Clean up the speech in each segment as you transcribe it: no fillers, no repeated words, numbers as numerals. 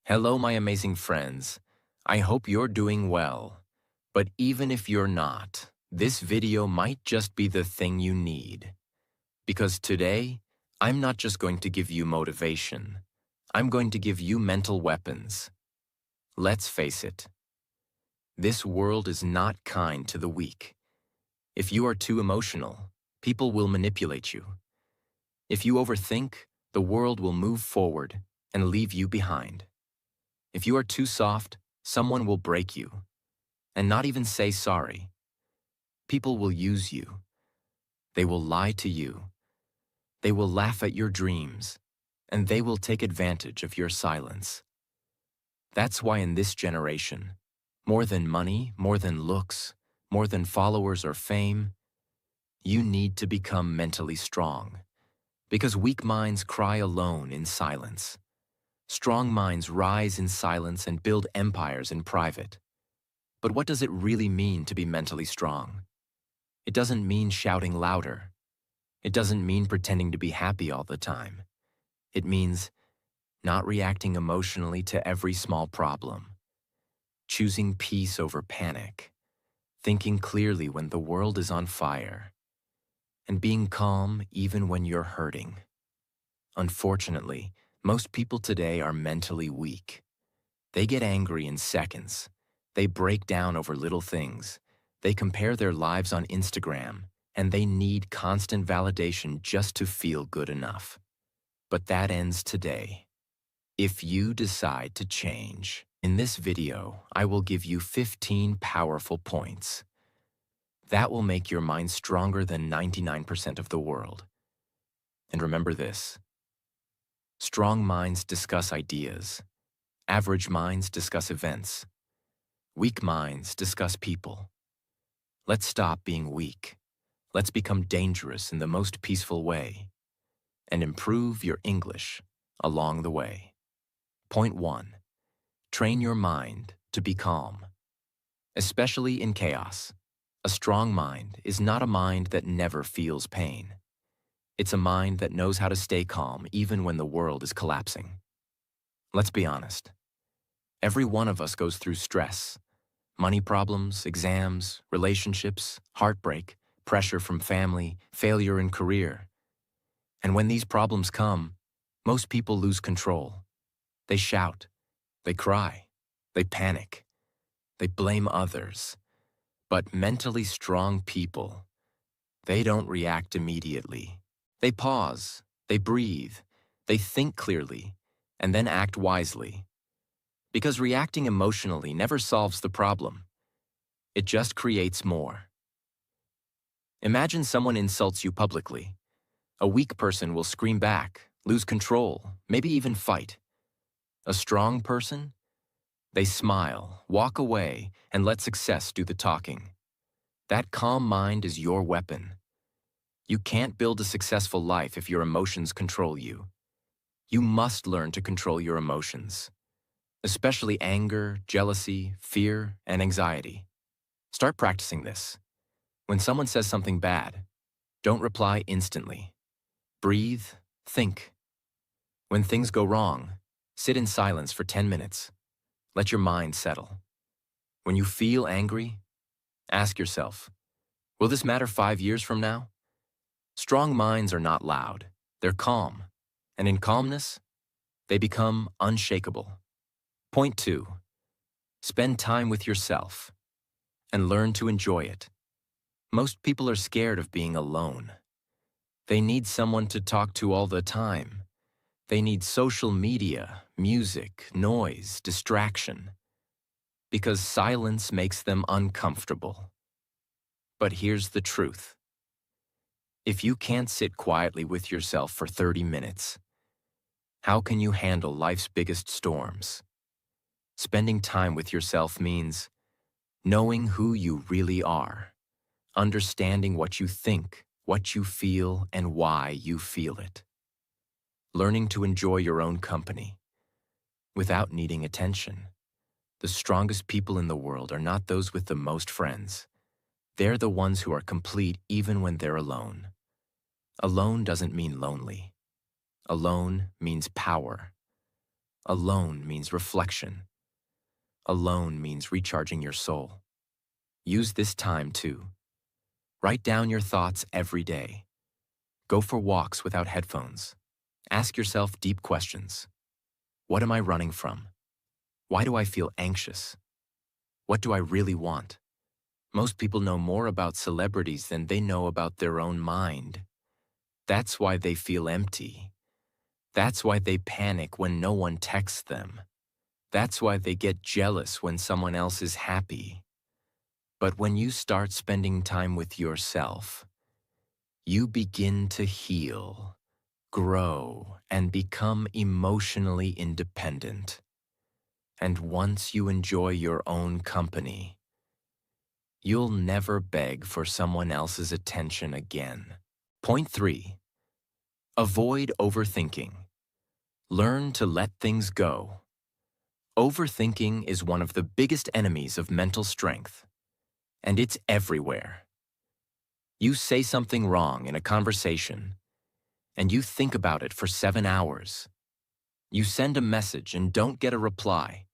Hello, my amazing friends. I hope you're doing well. But even if you're not, this video might just be the thing you need. Because today, I'm not just going to give you motivation. I'm going to give you mental weapons. Let's face it. This world is not kind to the weak. If you are too emotional, people will manipulate you. If you overthink, the world will move forward and leave you behind. If you are too soft, someone will break you, and not even say sorry. People will use you. They will lie to you. They will laugh at your dreams, and they will take advantage of your silence. That's why in this generation, more than money, more than looks, more than followers or fame, you need to become mentally strong. Because weak minds cry alone in silence. Strong minds rise in silence and build empires in private. But what does it really mean to be mentally strong? It doesn't mean shouting louder. It doesn't mean pretending to be happy all the time. It means not reacting emotionally to every small problem. Choosing peace over panic. Thinking clearly when the world is on fire. And being calm even when you're hurting. Unfortunately, most people today are mentally weak. They get angry in seconds. They break down over little things. They compare their lives on Instagram, and they need constant validation just to feel good enough. But that ends today. If you decide to change, in this video, I will give you 15 powerful points. That will make your mind stronger than 99% of the world. And remember this. Strong minds discuss ideas. Average minds discuss events. Weak minds discuss people. Let's stop being weak. Let's become dangerous in the most peaceful way. And improve your English along the way. Point 1. Train your mind to be calm. Especially in chaos. A strong mind is not a mind that never feels pain. It's a mind that knows how to stay calm even when the world is collapsing. Let's be honest. Every one of us goes through stress. Money problems, exams, relationships, heartbreak, pressure from family, failure in career. And when these problems come, most people lose control. They shout, they cry, they panic, they blame others. But mentally strong people, they don't react immediately. They pause, they breathe, they think clearly, and then act wisely. Because reacting emotionally never solves the problem. It just creates more. Imagine someone insults you publicly. A weak person will scream back, lose control, maybe even fight. A strong person? They smile, walk away, and let success do the talking. That calm mind is your weapon. You can't build a successful life if your emotions control you. You must learn to control your emotions, especially anger, jealousy, fear, and anxiety. Start practicing this. When someone says something bad, don't reply instantly. Breathe, think. When things go wrong, sit in silence for 10 minutes. Let your mind settle. When you feel angry, ask yourself, will this matter 5 years from now? Strong minds are not loud. They're calm. And in calmness, they become unshakable. Point 2. Spend time with yourself and learn to enjoy it. Most people are scared of being alone. They need someone to talk to all the time. They need social media, music, noise, distraction. Because silence makes them uncomfortable. But here's the truth. If you can't sit quietly with yourself for 30 minutes, how can you handle life's biggest storms? Spending time with yourself means knowing who you really are, understanding what you think, what you feel, and why you feel it. Learning to enjoy your own company without needing attention. The strongest people in the world are not those with the most friends. They're the ones who are complete even when they're alone. Alone doesn't mean lonely. Alone means power. Alone means reflection. Alone means recharging your soul. Use this time to write down your thoughts every day. Go for walks without headphones. Ask yourself deep questions. What am I running from? Why do I feel anxious? What do I really want? Most people know more about celebrities than they know about their own mind. That's why they feel empty. That's why they panic when no one texts them. That's why they get jealous when someone else is happy. But when you start spending time with yourself, you begin to heal, grow, and become emotionally independent. And once you enjoy your own company, you'll never beg for someone else's attention again. Point 3. Avoid overthinking. Learn to let things go. Overthinking is one of the biggest enemies of mental strength, and it's everywhere. You say something wrong in a conversation, and you think about it for 7 hours. You send a message and don't get a reply,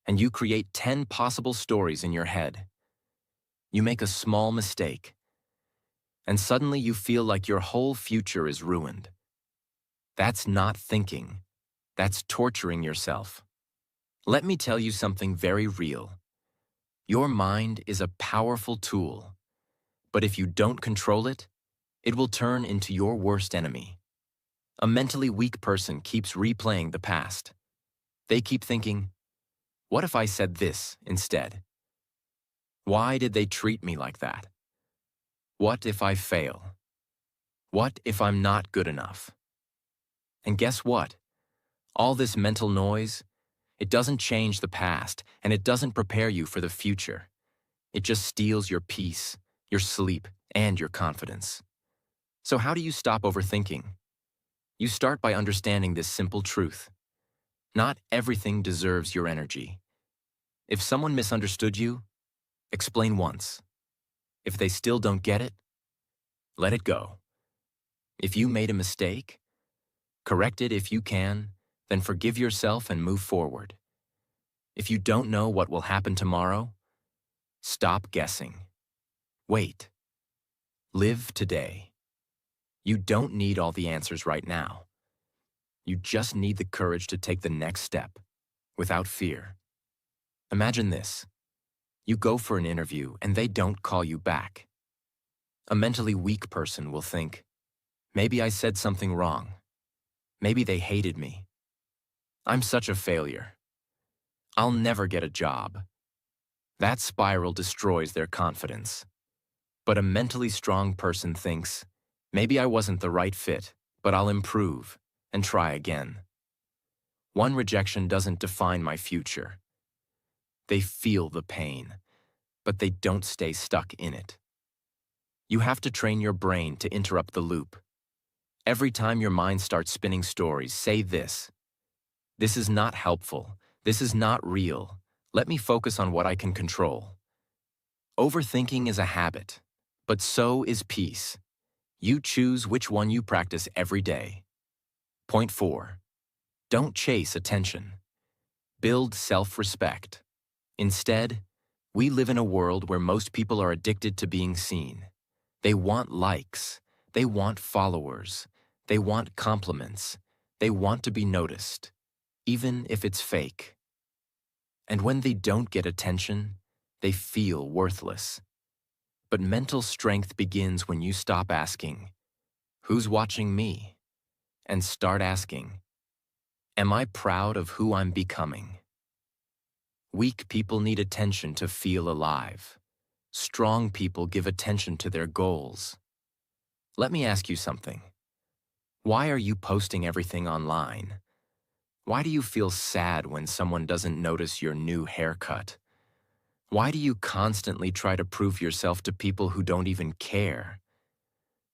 and you create 10 possible stories in your head. You make a small mistake, and suddenly you feel like your whole future is ruined. That's not thinking. That's torturing yourself. Let me tell you something very real. Your mind is a powerful tool, but if you don't control it, it will turn into your worst enemy. A mentally weak person keeps replaying the past. They keep thinking, what if I said this instead? Why did they treat me like that? What if I fail? What if I'm not good enough? And guess what? All this mental noise, it doesn't change the past, and it doesn't prepare you for the future. It just steals your peace, your sleep, and your confidence. So how do you stop overthinking? You start by understanding this simple truth. Not everything deserves your energy. If someone misunderstood you, explain once. If they still don't get it, let it go. If you made a mistake, correct it if you can, then forgive yourself and move forward. If you don't know what will happen tomorrow, stop guessing. Wait. Live today. You don't need all the answers right now. You just need the courage to take the next step, without fear. Imagine this. You go for an interview and they don't call you back. A mentally weak person will think, maybe I said something wrong. Maybe they hated me. I'm such a failure. I'll never get a job. That spiral destroys their confidence. But a mentally strong person thinks, maybe I wasn't the right fit, but I'll improve and try again. One rejection doesn't define my future. They feel the pain, but they don't stay stuck in it. You have to train your brain to interrupt the loop. Every time your mind starts spinning stories, say this. This is not helpful. This is not real. Let me focus on what I can control. Overthinking is a habit, but so is peace. You choose which one you practice every day. Point 4. Don't chase attention. Build self-respect. Instead, we live in a world where most people are addicted to being seen. They want likes. They want followers. They want compliments. They want to be noticed, even if it's fake. And when they don't get attention, they feel worthless. But mental strength begins when you stop asking, who's watching me? And start asking, am I proud of who I'm becoming? Weak people need attention to feel alive. Strong people give attention to their goals. Let me ask you something. Why are you posting everything online? Why do you feel sad when someone doesn't notice your new haircut? Why do you constantly try to prove yourself to people who don't even care?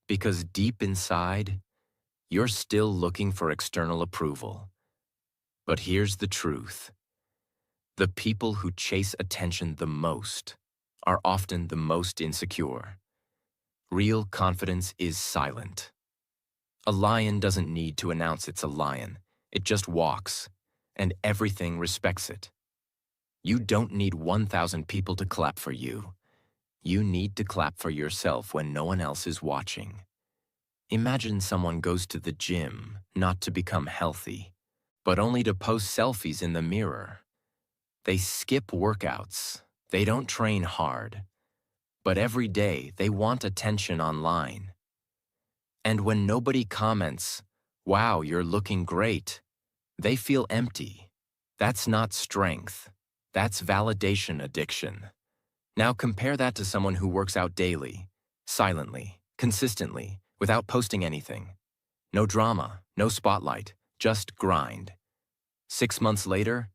Because deep inside, you're still looking for external approval. But here's the truth. The people who chase attention the most are often the most insecure. Real confidence is silent. A lion doesn't need to announce it's a lion. It just walks. and everything respects it. You don't need 1,000 people to clap for you. You need to clap for yourself when no one else is watching. Imagine someone goes to the gym not to become healthy, but only to post selfies in the mirror. They skip workouts. They don't train hard. But every day they want attention online. And when nobody comments, "Wow, you're looking great," they feel empty. That's not strength. That's validation addiction. Now compare that to someone who works out daily, silently, consistently, without posting anything. No drama, no spotlight, just grind. 6 months later,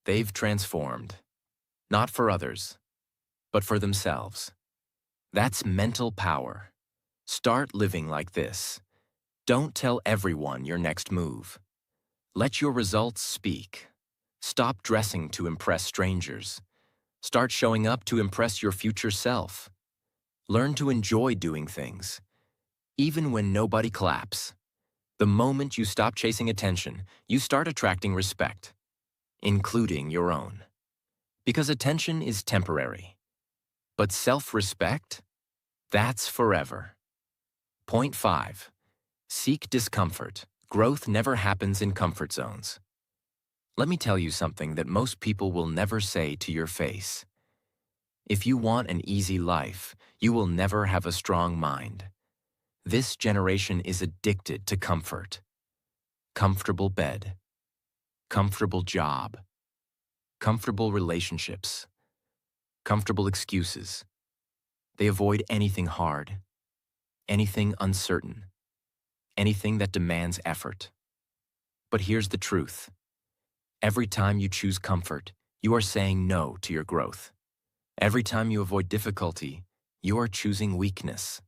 they've transformed. Not for others, but for themselves. That's mental power. Start living like this. Don't tell everyone your next move. Let your results speak. Stop dressing to impress strangers. Start showing up to impress your future self. Learn to enjoy doing things, even when nobody claps. The moment you stop chasing attention, you start attracting respect, including your own. Because attention is temporary. But self-respect? That's forever. Point 5. Seek discomfort. Growth never happens in comfort zones. Let me tell you something that most people will never say to your face. If you want an easy life, you will never have a strong mind. This generation is addicted to comfort. Comfortable bed, comfortable job, comfortable relationships, comfortable excuses. They avoid anything hard, anything uncertain, anything that demands effort. But here's the truth. Every time you choose comfort, you are saying no to your growth. Every time you avoid difficulty, you are choosing weakness.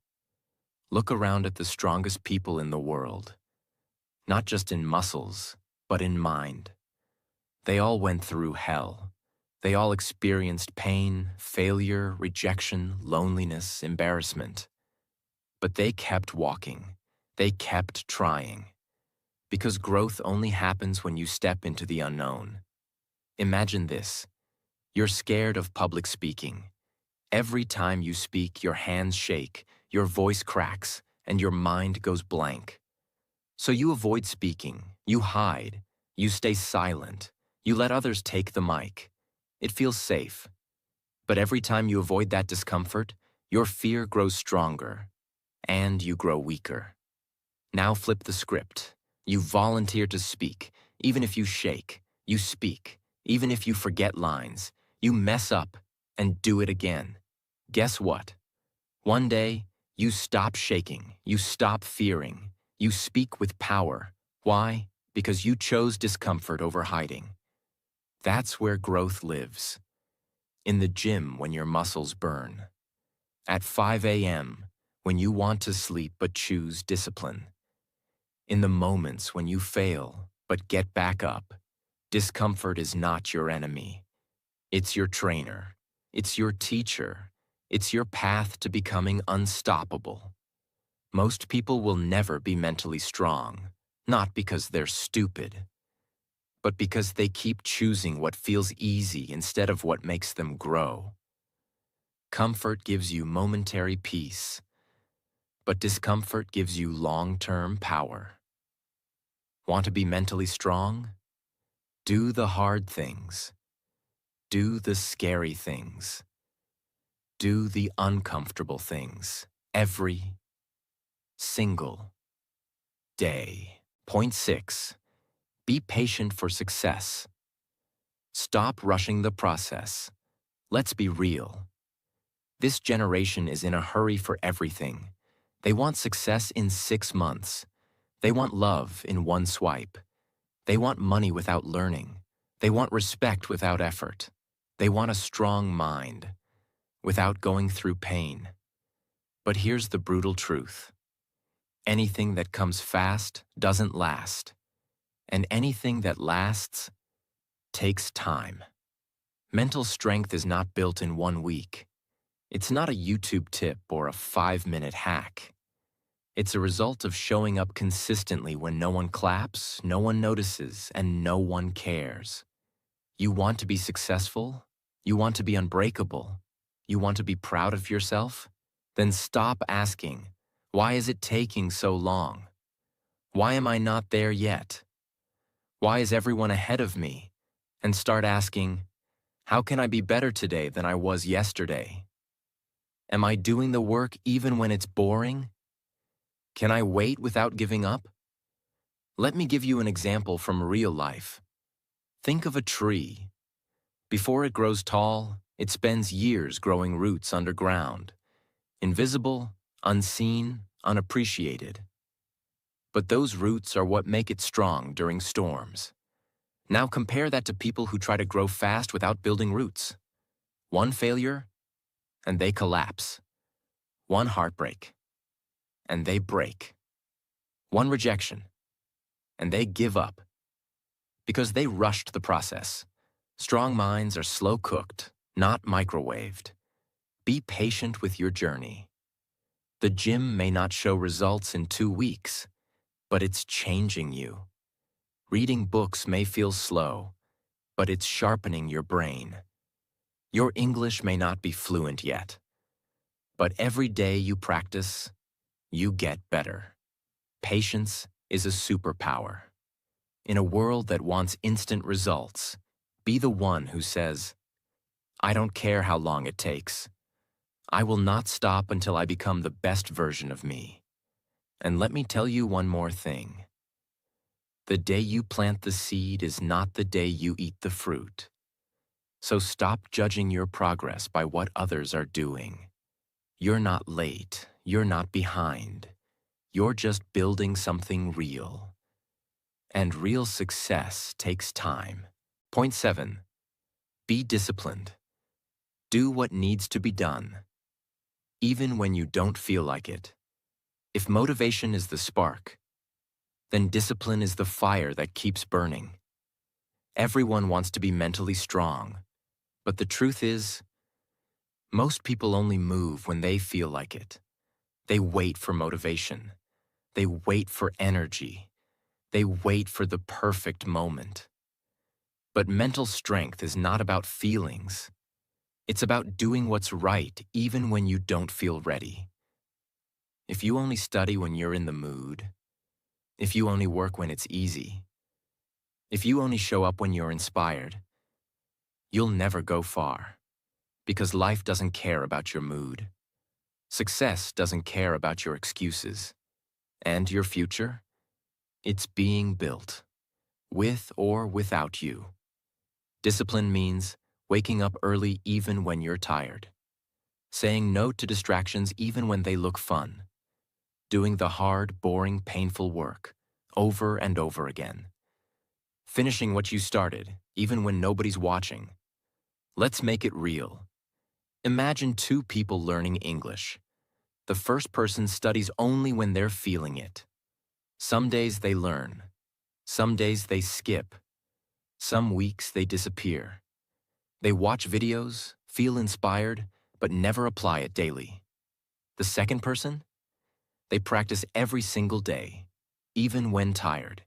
Look around at the strongest people in the world. Not just in muscles, but in mind. They all went through hell. They all experienced pain, failure, rejection, loneliness, embarrassment. But they kept walking. They kept trying. Because growth only happens when you step into the unknown. Imagine this. You're scared of public speaking. Every time you speak, your hands shake, your voice cracks, and your mind goes blank. So you avoid speaking, you hide, you stay silent, you let others take the mic. It feels safe. But every time you avoid that discomfort, your fear grows stronger, and you grow weaker. Now flip the script. You volunteer to speak, even if you shake. You speak, even if you forget lines. You mess up, and do it again. Guess what? One day, you stop shaking, you stop fearing, you speak with power. Why? Because you chose discomfort over hiding. That's where growth lives. In the gym when your muscles burn. At 5 a.m. when you want to sleep but choose discipline. In the moments when you fail but get back up. Discomfort is not your enemy. It's your trainer. It's your teacher. It's your path to becoming unstoppable. Most people will never be mentally strong, not because they're stupid, but because they keep choosing what feels easy instead of what makes them grow. Comfort gives you momentary peace, but discomfort gives you long-term power. Want to be mentally strong? Do the hard things. Do the scary things. Do the uncomfortable things every single day. Point 6. Be patient for success. Stop rushing the process. Let's be real. This generation is in a hurry for everything. They want success in 6 months. They want love in one swipe. They want money without learning. They want respect without effort. They want a strong mind without going through pain. But here's the brutal truth. Anything that comes fast doesn't last, and anything that lasts takes time. Mental strength is not built in 1 week. It's not a YouTube tip or a 5-minute hack. It's a result of showing up consistently when no one claps, no one notices, and no one cares. You want to be successful? You want to be unbreakable? You want to be proud of yourself? Then stop asking, why is it taking so long? Why am I not there yet? Why is everyone ahead of me? And start asking, how can I be better today than I was yesterday? Am I doing the work even when it's boring? Can I wait without giving up? Let me give you an example from real life. Think of a tree. Before it grows tall, it spends years growing roots underground, invisible, unseen, unappreciated. But those roots are what make it strong during storms. Now compare that to people who try to grow fast without building roots. One failure, and they collapse. One heartbreak, and they break. One rejection, and they give up. Because they rushed the process. Strong minds are slow cooked, not microwaved. Be patient with your journey. The gym may not show results in 2 weeks, but it's changing you. Reading books may feel slow, but it's sharpening your brain. Your English may not be fluent yet, but every day you practice, you get better. Patience is a superpower. In a world that wants instant results, be the one who says, I don't care how long it takes. I will not stop until I become the best version of me. And let me tell you one more thing. The day you plant the seed is not the day you eat the fruit. So stop judging your progress by what others are doing. You're not late. You're not behind. You're just building something real. And real success takes time. Point 7. Be disciplined. Do what needs to be done, even when you don't feel like it. If motivation is the spark, then discipline is the fire that keeps burning. Everyone wants to be mentally strong, but the truth is, most people only move when they feel like it. They wait for motivation. They wait for energy. They wait for the perfect moment. But mental strength is not about feelings. It's about doing what's right even when you don't feel ready. If you only study when you're in the mood, if you only work when it's easy, if you only show up when you're inspired, you'll never go far. Because life doesn't care about your mood. Success doesn't care about your excuses. And your future? It's being built, with or without you. Discipline means waking up early even when you're tired. Saying no to distractions even when they look fun. Doing the hard, boring, painful work over and over again. Finishing what you started, even when nobody's watching. Let's make it real. Imagine 2 people learning English. The first person studies only when they're feeling it. Some days they learn. Some days they skip. Some weeks they disappear. They watch videos, feel inspired, but never apply it daily. The second person? They practice every single day, even when tired,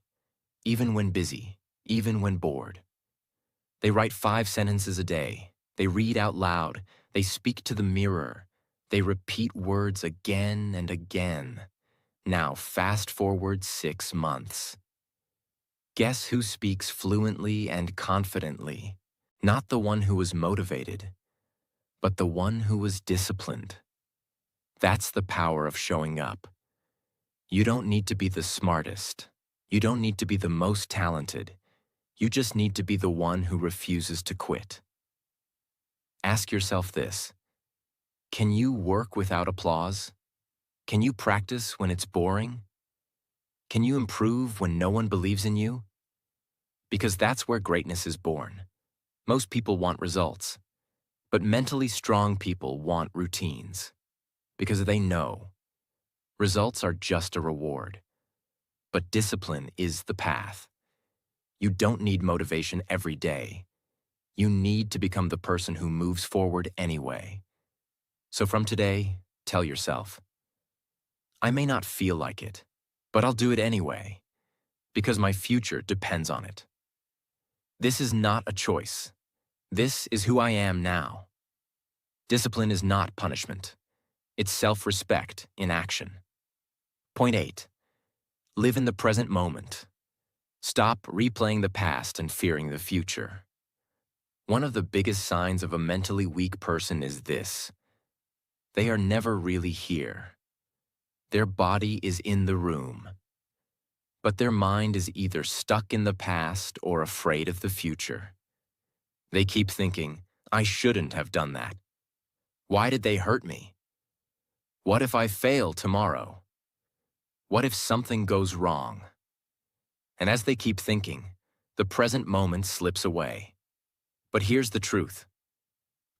even when busy, even when bored. They write 5 sentences a day. They read out loud. They speak to the mirror. They repeat words again and again. Now fast forward 6 months. Guess who speaks fluently and confidently? Not the one who was motivated, but the one who was disciplined. That's the power of showing up. You don't need to be the smartest. You don't need to be the most talented. You just need to be the one who refuses to quit. Ask yourself this. Can you work without applause? Can you practice when it's boring? Can you improve when no one believes in you? Because that's where greatness is born. Most people want results, but mentally strong people want routines. Because they know results are just a reward, but discipline is the path. You don't need motivation every day. You need to become the person who moves forward anyway. So from today, tell yourself, I may not feel like it, but I'll do it anyway, because my future depends on it. This is not a choice. This is who I am now. Discipline is not punishment. It's self-respect in action. Point 8. Live in the present moment. Stop replaying the past and fearing the future. One of the biggest signs of a mentally weak person is this: they are never really here. Their body is in the room, but their mind is either stuck in the past or afraid of the future. They keep thinking, I shouldn't have done that. Why did they hurt me? What if I fail tomorrow? What if something goes wrong? And as they keep thinking, the present moment slips away. But here's the truth.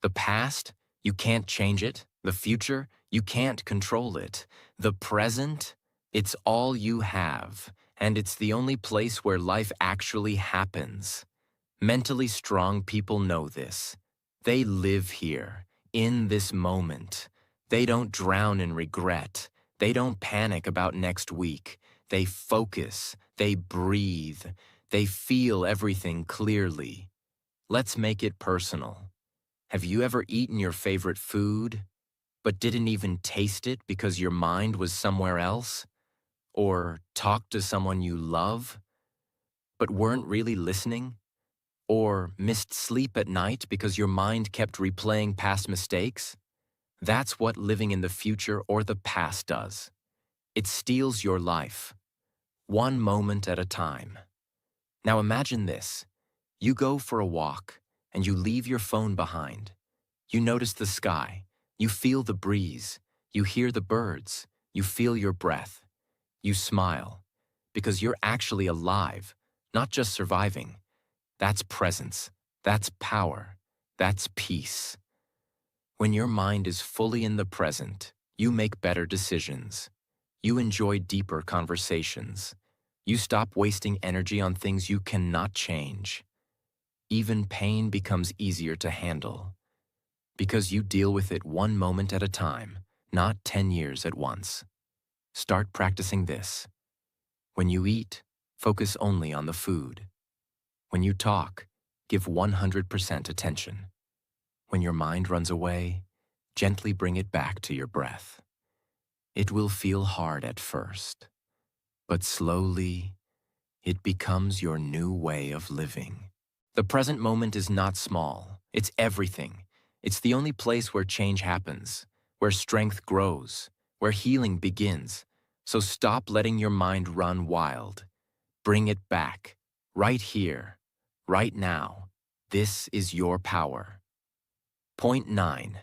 The past, you can't change it. The future, you can't control it. The present, it's all you have, and it's the only place where life actually happens. Mentally strong people know this. They live here, in this moment. They don't drown in regret. They don't panic about next week. They focus. They breathe. They feel everything clearly. Let's make it personal. Have you ever eaten your favorite food, but didn't even taste it because your mind was somewhere else? Or talked to someone you love, but weren't really listening? Or missed sleep at night because your mind kept replaying past mistakes? That's what living in the future or the past does. It steals your life, one moment at a time. Now imagine this. You go for a walk, and you leave your phone behind. You notice the sky. You feel the breeze. You hear the birds. You feel your breath. You smile, because you're actually alive, not just surviving. That's presence. That's power. That's peace. When your mind is fully in the present, you make better decisions. You enjoy deeper conversations. You stop wasting energy on things you cannot change. Even pain becomes easier to handle, because you deal with it one moment at a time, not 10 years at once. Start practicing this. When you eat, focus only on the food. When you talk, give 100% attention. When your mind runs away, gently bring it back to your breath. It will feel hard at first, but slowly, it becomes your new way of living. The present moment is not small. It's everything. It's the only place where change happens, where strength grows, where healing begins. So stop letting your mind run wild. Bring it back, right here, right now. This is your power. Point 9.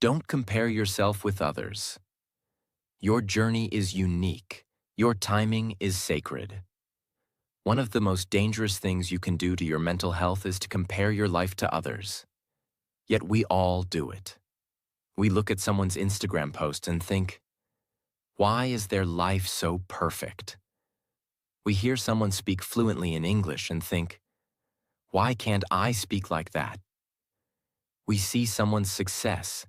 Don't compare yourself with others. Your journey is unique. Your timing is sacred. One of the most dangerous things you can do to your mental health is to compare your life to others. Yet we all do it. We look at someone's Instagram post and think, why is their life so perfect? We hear someone speak fluently in English and think, why can't I speak like that? We see someone's success,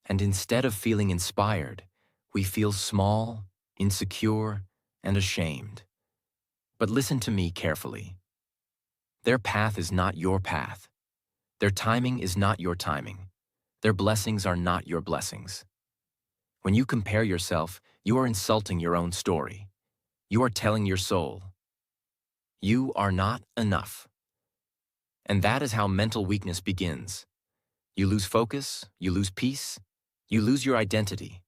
and instead of feeling inspired, we feel small, insecure, and ashamed. But listen to me carefully. Their path is not your path. Their timing is not your timing. Their blessings are not your blessings. When you compare yourself, you are insulting your own story. You are telling your soul, you are not enough. And that is how mental weakness begins. You lose focus, you lose peace, you lose your identity.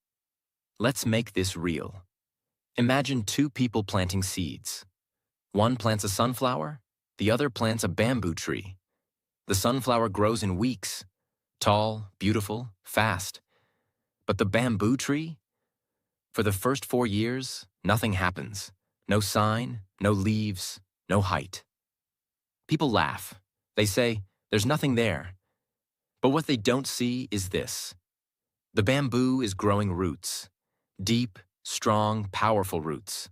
Let's make this real. Imagine two people planting seeds. One plants a sunflower, the other plants a bamboo tree. The sunflower grows in weeks, tall, beautiful, fast. But the bamboo tree? For the first 4 years, nothing happens. No sign, no leaves, no height. People laugh. They say, there's nothing there. But what they don't see is this. The bamboo is growing roots. Deep, strong, powerful roots.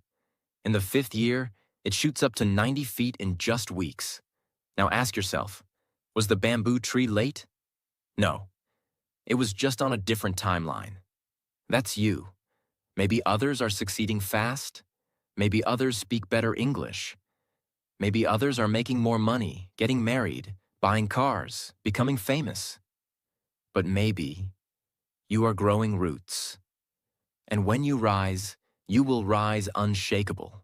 In the 5th year, it shoots up to 90 feet in just weeks. Now ask yourself, was the bamboo tree late? No. It was just on a different timeline. That's you. Maybe others are succeeding fast. Maybe others speak better English. Maybe others are making more money, getting married, buying cars, becoming famous. But maybe you are growing roots. And when you rise, you will rise unshakable.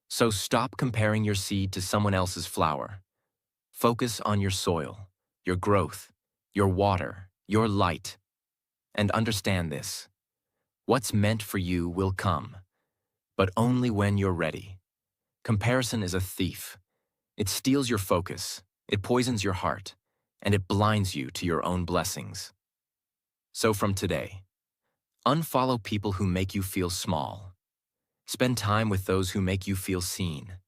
So stop comparing your seed to someone else's flower. Focus on your soil, your growth, your water, your light. And understand this: what's meant for you will come, but only when you're ready. Comparison is a thief. It steals your focus, it poisons your heart, and it blinds you to your own blessings. So from today, unfollow people who make you feel small. Spend time with those who make you feel seen.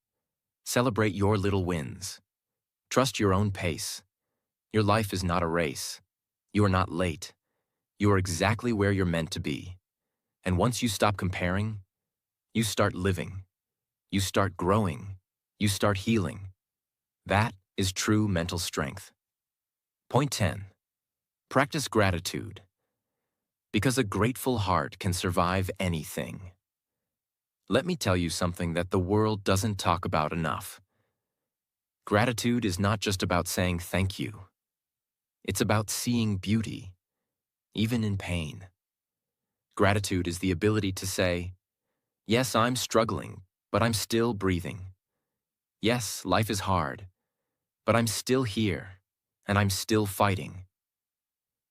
Celebrate your little wins. Trust your own pace. Your life is not a race. You are not late. You are exactly where you're meant to be. And once you stop comparing, you start living. You start growing. You start healing. That is true mental strength. Point 10. Practice gratitude. Because a grateful heart can survive anything. Let me tell you something that the world doesn't talk about enough. Gratitude is not just about saying thank you. It's about seeing beauty, even in pain. Gratitude is the ability to say, yes, I'm struggling, but I'm still breathing. Yes, life is hard, but I'm still here, and I'm still fighting.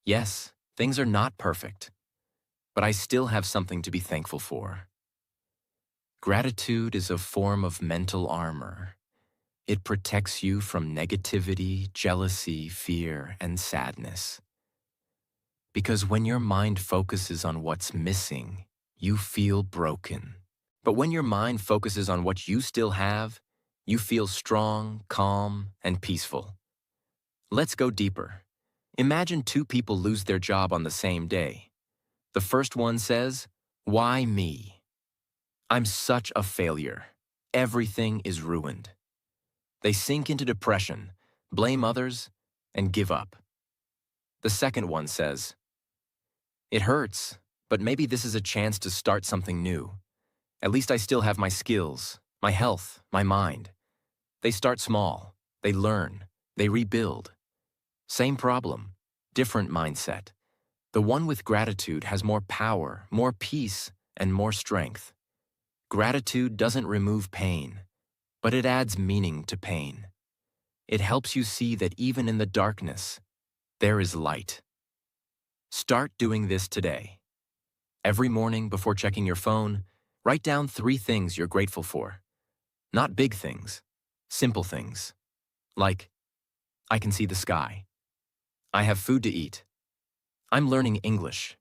Yes, things are not perfect, but I still have something to be thankful for. Gratitude is a form of mental armor. It protects you from negativity, jealousy, fear, and sadness. Because when your mind focuses on what's missing, you feel broken. But when your mind focuses on what you still have, you feel strong, calm, and peaceful. Let's go deeper. Imagine two people lose their job on the same day. The first one says, "Why me? I'm such a failure. Everything is ruined." They sink into depression, blame others, and give up. The second one says, "It hurts, but maybe this is a chance to start something new. At least I still have my skills, my health, my mind." They start small, they learn, they rebuild. Same problem, different mindset. The one with gratitude has more power, more peace, and more strength. Gratitude doesn't remove pain, but it adds meaning to pain. It helps you see that even in the darkness, there is light. Start doing this today. Every morning before checking your phone, write down 3 things you're grateful for. Not big things, simple things. Like, I can see the sky. I have food to eat. I'm learning English.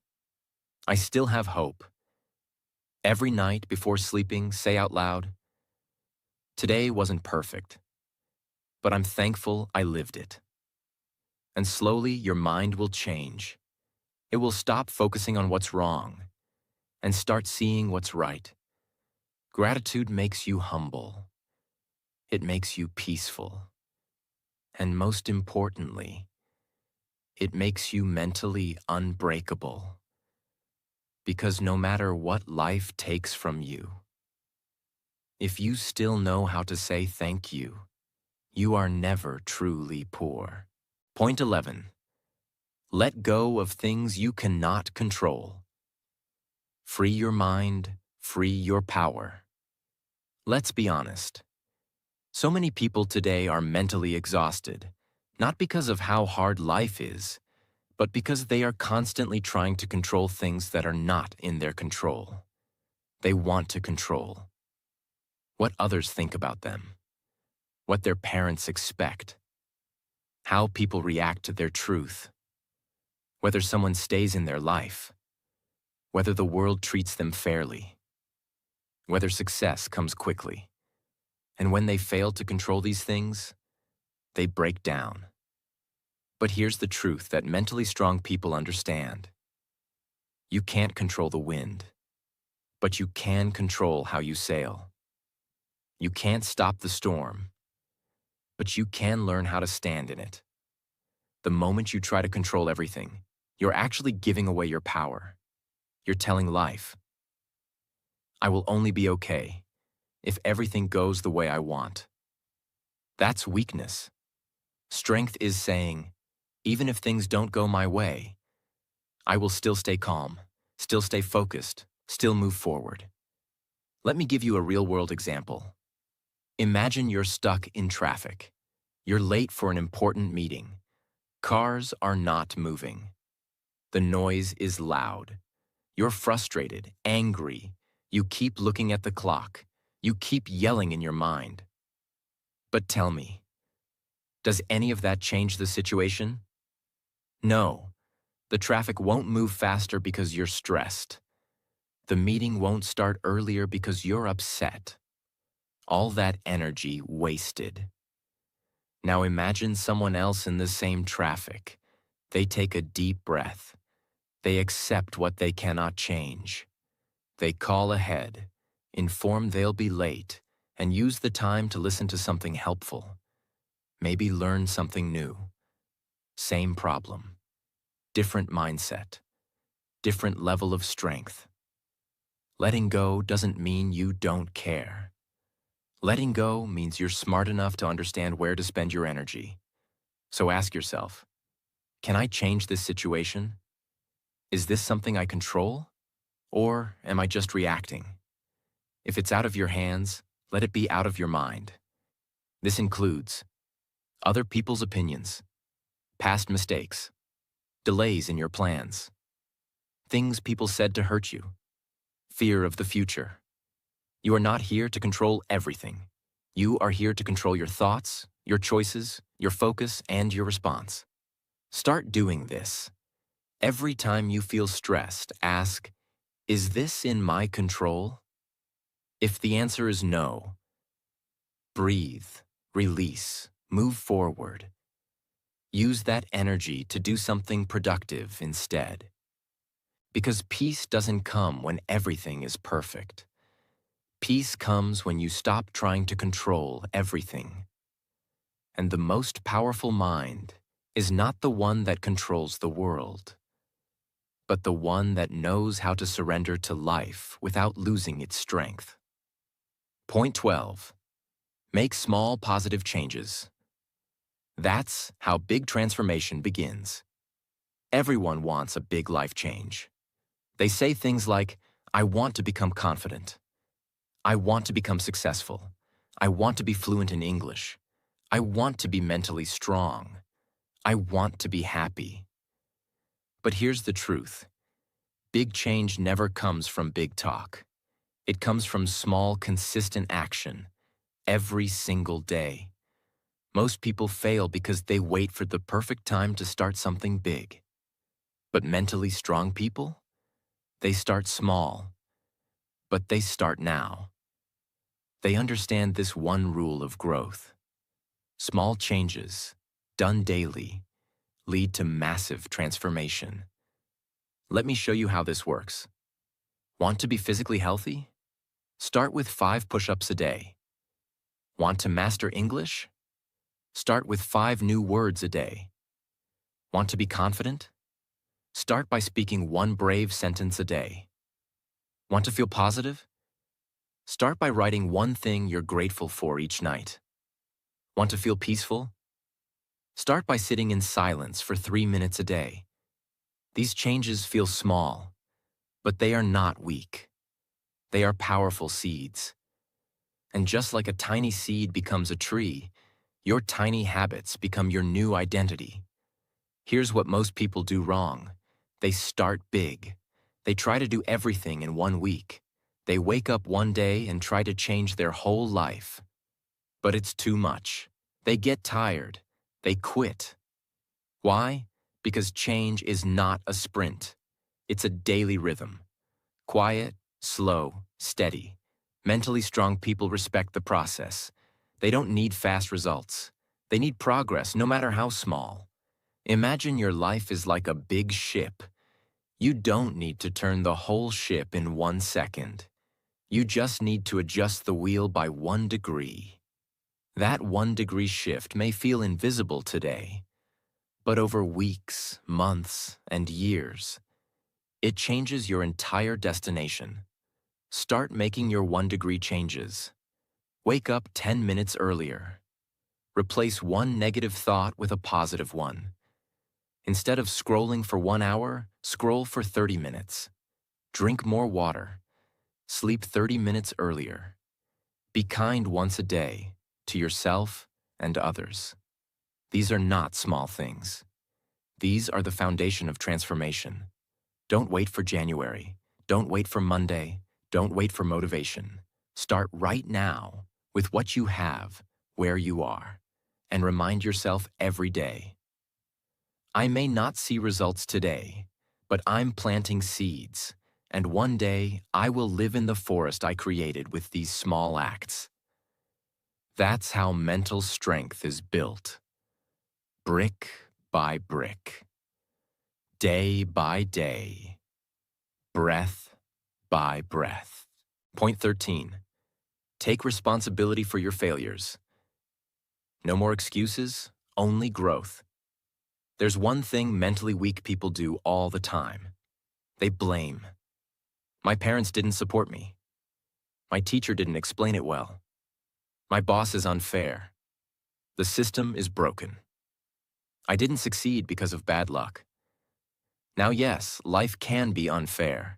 I still have hope. Every night before sleeping, say out loud, today wasn't perfect, but I'm thankful I lived it. And slowly your mind will change. It will stop focusing on what's wrong and start seeing what's right. Gratitude makes you humble. It makes you peaceful. And most importantly, it makes you mentally unbreakable. Because no matter what life takes from you, if you still know how to say thank you, you are never truly poor. Point 11. Let go of things you cannot control. Free your mind, free your power. Let's be honest. So many people today are mentally exhausted, not because of how hard life is, but because they are constantly trying to control things that are not in their control. They want to control what others think about them, what their parents expect, how people react to their truth, whether someone stays in their life, whether the world treats them fairly, whether success comes quickly. And when they fail to control these things, they break down. But here's the truth that mentally strong people understand. You can't control the wind, but you can control how you sail. You can't stop the storm, but you can learn how to stand in it. The moment you try to control everything, you're actually giving away your power. You're telling life, I will only be okay if everything goes the way I want. That's weakness. Strength is saying, even if things don't go my way, I will still stay calm, still stay focused, still move forward. Let me give you a real-world example. Imagine you're stuck in traffic. You're late for an important meeting. Cars are not moving. The noise is loud. You're frustrated, angry. You keep looking at the clock. You keep yelling in your mind. But tell me, does any of that change the situation? No. The traffic won't move faster because you're stressed. The meeting won't start earlier because you're upset. All that energy wasted. Now imagine someone else in the same traffic. They take a deep breath. They accept what they cannot change. They call ahead, inform they'll be late, and use the time to listen to something helpful. Maybe learn something new. Same problem. Different mindset. Different level of strength. Letting go doesn't mean you don't care. Letting go means you're smart enough to understand where to spend your energy. So ask yourself, can I change this situation? Is this something I control? Or am I just reacting? If it's out of your hands, let it be out of your mind. This includes other people's opinions, past mistakes, delays in your plans, things people said to hurt you, fear of the future. You are not here to control everything. You are here to control your thoughts, your choices, your focus, and your response. Start doing this. Every time you feel stressed, ask, is this in my control? If the answer is no, breathe, release, move forward. Use that energy to do something productive instead. Because peace doesn't come when everything is perfect. Peace comes when you stop trying to control everything. And the most powerful mind is not the one that controls the world, but the one that knows how to surrender to life without losing its strength. Point 12. Make small positive changes. That's how big transformation begins. Everyone wants a big life change. They say things like, I want to become confident. I want to become successful. I want to be fluent in English. I want to be mentally strong. I want to be happy. But here's the truth. Big change never comes from big talk. It comes from small, consistent action, every single day. Most people fail because they wait for the perfect time to start something big. But mentally strong people? They start small, but they start now. They understand this one rule of growth. Small changes, done daily, lead to massive transformation. Let me show you how this works. Want to be physically healthy? Start with 5 push-ups a day. Want to master English? Start with 5 new words a day. Want to be confident? Start by speaking 1 brave sentence a day. Want to feel positive? Start by writing 1 thing you're grateful for each night. Want to feel peaceful? Start by sitting in silence for 3 minutes a day. These changes feel small, but they are not weak. They are powerful seeds. And just like a tiny seed becomes a tree, your tiny habits become your new identity. Here's what most people do wrong. They start big. They try to do everything in 1 week. They wake up one day and try to change their whole life. But it's too much. They get tired. They quit. Why? Because change is not a sprint. It's a daily rhythm. Quiet, slow, steady. Mentally strong people respect the process. They don't need fast results. They need progress, no matter how small. Imagine your life is like a big ship. You don't need to turn the whole ship in 1 second. You just need to adjust the wheel by 1 degree. That 1 degree shift may feel invisible today, but over weeks, months, and years, it changes your entire destination. Start making your 1-degree changes. Wake up 10 minutes earlier. Replace one negative thought with a positive one. Instead of scrolling for 1 hour, scroll for 30 minutes. Drink more water. Sleep 30 minutes earlier. Be kind once a day to yourself and others. These are not small things. These are the foundation of transformation. Don't wait for January. Don't wait for Monday. Don't wait for motivation. Start right now with what you have, where you are, and remind yourself every day. I may not see results today, but I'm planting seeds, and one day I will live in the forest I created with these small acts. That's how mental strength is built. Brick by brick. Day by day. Breath by breath. Point 13. Take responsibility for your failures. No more excuses, only growth. There's one thing mentally weak people do all the time. They blame. My parents didn't support me. My teacher didn't explain it well. My boss is unfair. The system is broken. I didn't succeed because of bad luck. Now, yes, life can be unfair.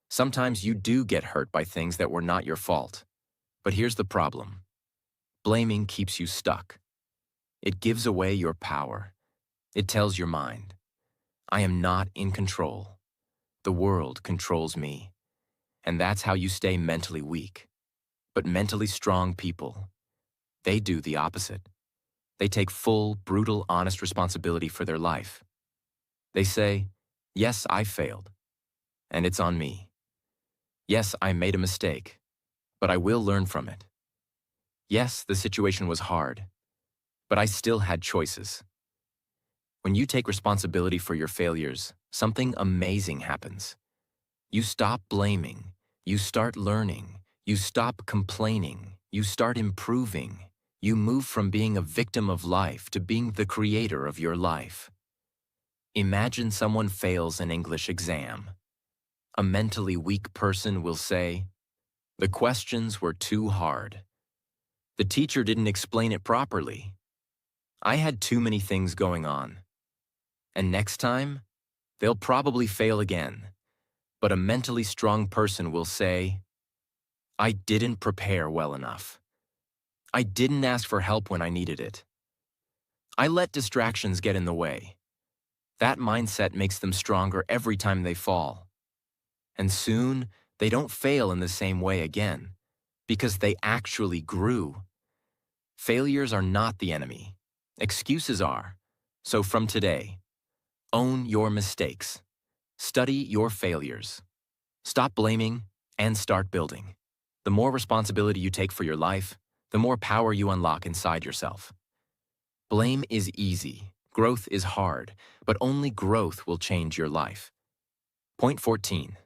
Sometimes you do get hurt by things that were not your fault. But here's the problem. Blaming keeps you stuck. It gives away your power. It tells your mind, I am not in control. The world controls me. And that's how you stay mentally weak. But mentally strong people, they do the opposite. They take full, brutal, honest responsibility for their life. They say, yes, I failed, and it's on me. Yes, I made a mistake, but I will learn from it. Yes, the situation was hard, but I still had choices. When you take responsibility for your failures, something amazing happens. You stop blaming, you start learning, you stop complaining, you start improving. You move from being a victim of life to being the creator of your life. Imagine someone fails an English exam. A mentally weak person will say, the questions were too hard. The teacher didn't explain it properly. I had too many things going on. And next time, they'll probably fail again. But a mentally strong person will say, I didn't prepare well enough. I didn't ask for help when I needed it. I let distractions get in the way. That mindset makes them stronger every time they fall. And soon, they don't fail in the same way again, because they actually grew. Failures are not the enemy. Excuses are. So from today, own your mistakes. Study your failures. Stop blaming and start building. The more responsibility you take for your life, the more power you unlock inside yourself. Blame is easy, growth is hard, but only growth will change your life. Point 14.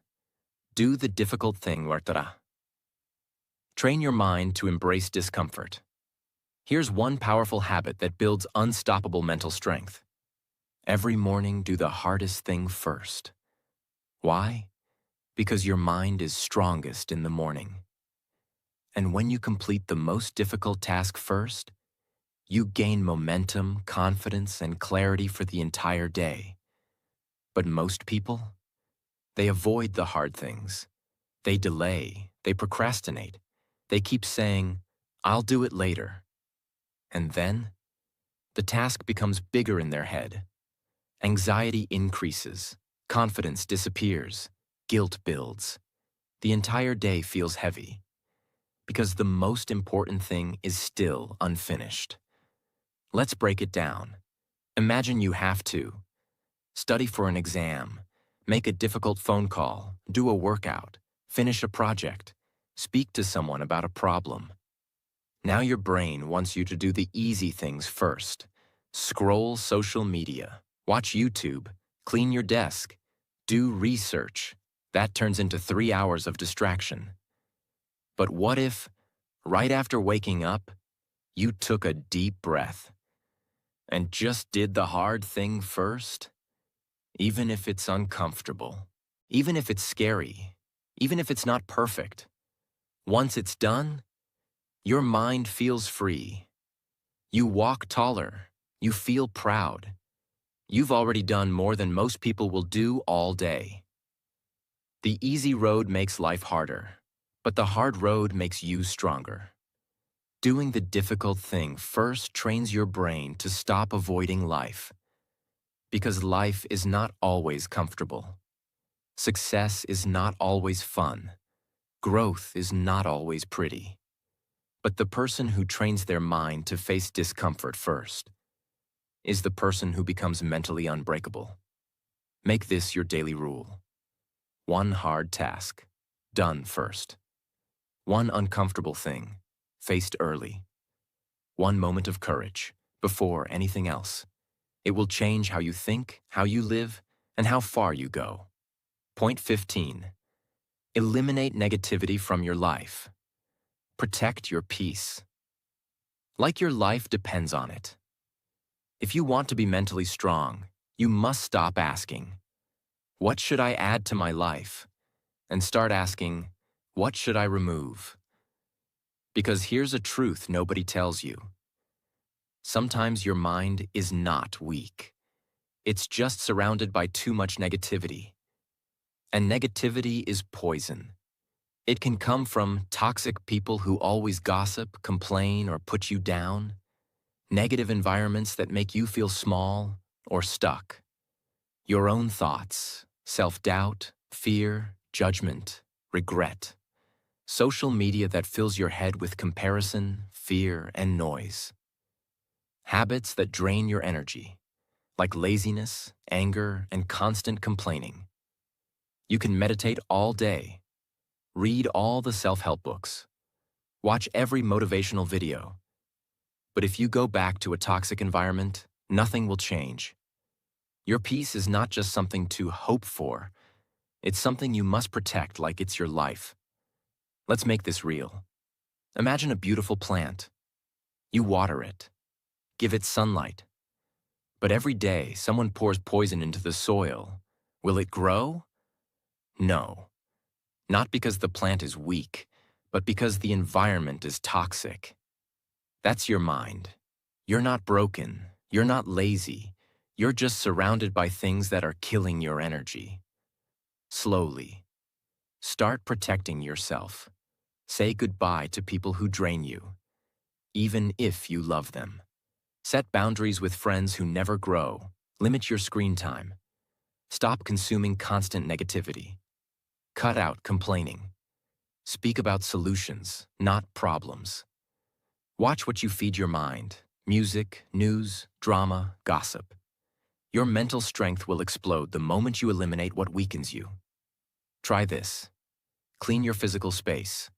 Do the difficult thing, Wartara. Train your mind to embrace discomfort. Here's one powerful habit that builds unstoppable mental strength. Every morning, do the hardest thing first. Why? Because your mind is strongest in the morning. And when you complete the most difficult task first, you gain momentum, confidence, and clarity for the entire day. But most people, they avoid the hard things. They delay, they procrastinate. They keep saying, I'll do it later. And then, the task becomes bigger in their head. Anxiety increases, confidence disappears, guilt builds. The entire day feels heavy. Because the most important thing is still unfinished. Let's break it down. Imagine you have to study for an exam, make a difficult phone call, do a workout, finish a project, speak to someone about a problem. Now your brain wants you to do the easy things first. Scroll social media, watch YouTube, clean your desk, do research. That turns into 3 hours of distraction. But what if, right after waking up, you took a deep breath and just did the hard thing first? Even if it's uncomfortable, even if it's scary, even if it's not perfect. Once it's done, your mind feels free. You walk taller. You feel proud. You've already done more than most people will do all day. The easy road makes life harder, but the hard road makes you stronger. Doing the difficult thing first trains your brain to stop avoiding life. Because life is not always comfortable. Success is not always fun. Growth is not always pretty. But the person who trains their mind to face discomfort first is the person who becomes mentally unbreakable. Make this your daily rule. One hard task, done first. One uncomfortable thing, faced early. One moment of courage, before anything else. It will change how you think, how you live, and how far you go. Point 15. Eliminate negativity from your life. Protect your peace. Like your life depends on it. If you want to be mentally strong, you must stop asking, "What should I add to my life?" and start asking, "What should I remove?" Because here's a truth nobody tells you. Sometimes your mind is not weak. It's just surrounded by too much negativity. And negativity is poison. It can come from toxic people who always gossip, complain, or put you down. Negative environments that make you feel small or stuck. Your own thoughts, self-doubt, fear, judgment, regret. Social media that fills your head with comparison, fear, and noise. Habits that drain your energy, like laziness, anger, and constant complaining. You can meditate all day, read all the self-help books, watch every motivational video. But if you go back to a toxic environment, nothing will change. Your peace is not just something to hope for. It's something you must protect like it's your life. Let's make this real. Imagine a beautiful plant. You water it, give it sunlight. But every day, someone pours poison into the soil. Will it grow? No. Not because the plant is weak, but because the environment is toxic. That's your mind. You're not broken. You're not lazy. You're just surrounded by things that are killing your energy. Slowly. Start protecting yourself. Say goodbye to people who drain you, even if you love them. Set boundaries with friends who never grow. Limit your screen time. Stop consuming constant negativity. Cut out complaining. Speak about solutions, not problems. Watch what you feed your mind. Music, news, drama, gossip. Your mental strength will explode the moment you eliminate what weakens you. Try this. Clean your physical space.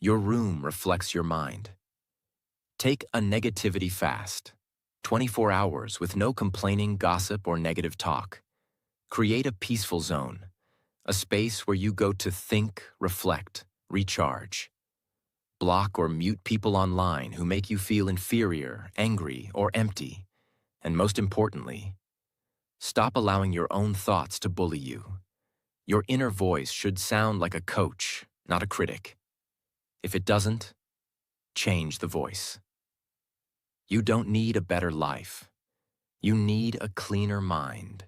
Your room reflects your mind. Take a negativity fast. 24 hours with no complaining, gossip, or negative talk. Create a peaceful zone, a space where you go to think, reflect, recharge. Block or mute people online who make you feel inferior, angry, or empty. And most importantly, stop allowing your own thoughts to bully you. Your inner voice should sound like a coach, not a critic. If it doesn't, change the voice. You don't need a better life. You need a cleaner mind.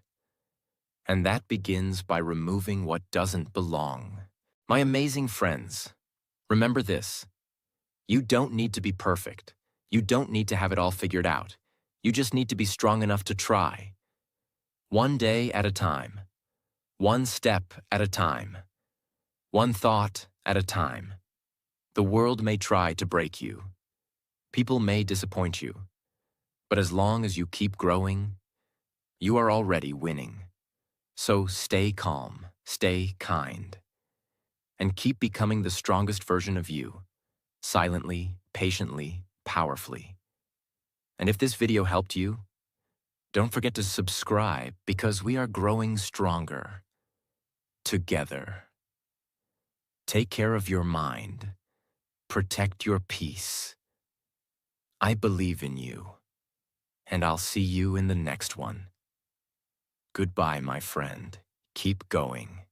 And that begins by removing what doesn't belong. My amazing friends, remember this. You don't need to be perfect. You don't need to have it all figured out. You just need to be strong enough to try. One day at a time. One step at a time. One thought at a time. The world may try to break you. People may disappoint you. But as long as you keep growing, you are already winning. So stay calm, stay kind, and keep becoming the strongest version of you, silently, patiently, powerfully. And if this video helped you, don't forget to subscribe because we are growing stronger together. Take care of your mind. Protect your peace. I believe in you, and I'll see you in the next one. Goodbye, my friend. Keep going.